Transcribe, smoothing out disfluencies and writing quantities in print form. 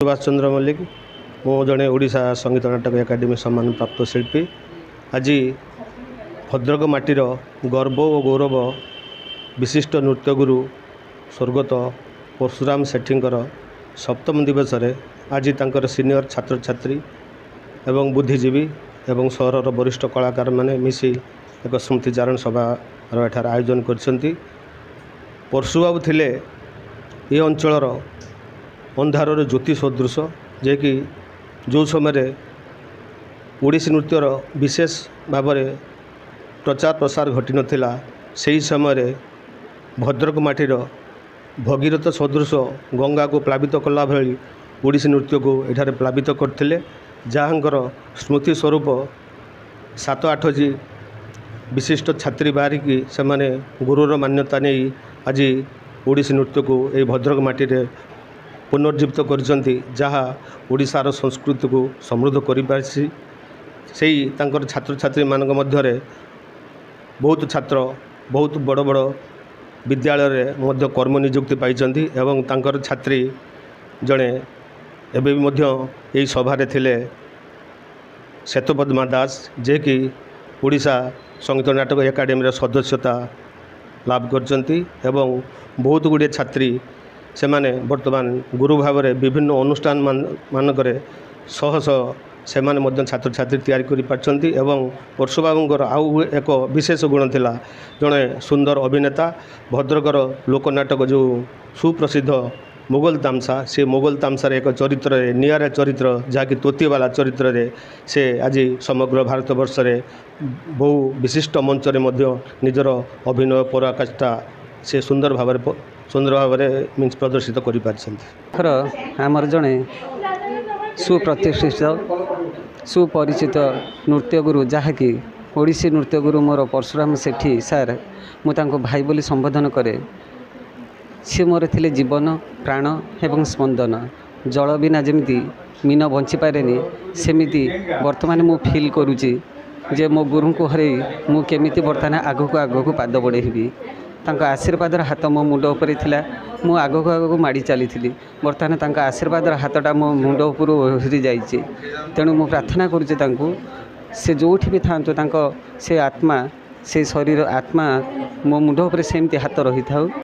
सुभाष चंद्र मल्लिक मो जड़े ओडिशा संगीत नाटक एकाडेमी सम्मान प्राप्त शिल्पी। आज भद्रक माटीर गर्व और गौरव विशिष्ट नृत्यगुरु स्वर्गत परशुराम सेठींकर सप्तम दिवस आज तांकर सीनियर छात्र छात्री एवं बुद्धिजीवी एवं सहर वरिष्ठ कलाकार माने मिसी एक स्मृतिचारण सभा एठार आयोजन कर परशुबाबू थिले ये अंचलर अंधार ज्योति सदृश जे कि जो समय ओडिसी नृत्यर विशेष भाव प्रचार प्रसार घटी नाला से समय भद्रक माटीर भगीरथ सदृश गंगा को प्लावित कला भली ओडिसी नृत्य को एठारे प्लावित करते जहाँकर स्मृति स्वरूप 7-8 जी विशिष्ट छात्री बाहरिकी से माने गुरुर मान्यता नहीं आज ओडिसी नृत्य को ये भद्रक माटी पुनर्जीवित करछंती जहाँ ओडिशार संस्कृति को समृद्ध करिपारछि। सेही तांकर छात्र छात्री मानक मध्यरे बहुत छात्र बहुत बड़ बड़ विद्यालय रे मध्य कर्म नियुक्ति पाइछंती एवं तांकर छात्री जड़े एबे भी मध्य एही सभारे थिले श्वेतपद्मा दास जे कि ओडिशा संगीत नाटक एकाडेमी सदस्यता लाभ करछंती एवं बहुत गुड़े छात्री से माने वर्तमान गुरु भाव में विभिन्न अनुष्ठान मानक शह शह से माने मध्य छात्र छात्री तैयारी करि पारछंती एवं परशुबाबूंकर आउ एक विशेष गुण थिला जड़े सुंदर अभिनेता भद्रकर लोकनाटक जो सुप्रसिद्ध मुगल तामसा से मुगल तामसार एक चरित्र निरा चरित्र जहाँकि तोतीवाला चरित्र रे से आज समग्र भारत वर्ष में बहु विशिष्ट मंच निजर अभिनय पराकाष्ठा से सुंदर भाव मीन्स प्रदर्शित आमर जड़े सुप्रतिष्ठित सुपरिचित नृत्यगुरु जहाँकि ओडिसी नृत्यगुरु मोर परशुराम सेठी सार मुझे भाई बोली संबोधन करे। सी मोर थिले जीवन प्राण एवं स्पंदन जल बिना जमी मीन बंची पारेनी सेमिति वर्तमान मु फील करुच्ची जे मो गुरु को हर मुझे बर्तमान आगक पाद बढ़ेबी तांका आशीर्वादर हाथ मो मुंड उपरे थिला मु आगक माड़ी चली बर्तमान आशीर्वादर हाथटा मो मुंड उपर ओहरी जाइए। तेणु मु प्रार्थना करुच्ची तांको से जोठी भी था से आत्मा से शरीर आत्मा मो मुंड उपरे सेमती हाथ रही था।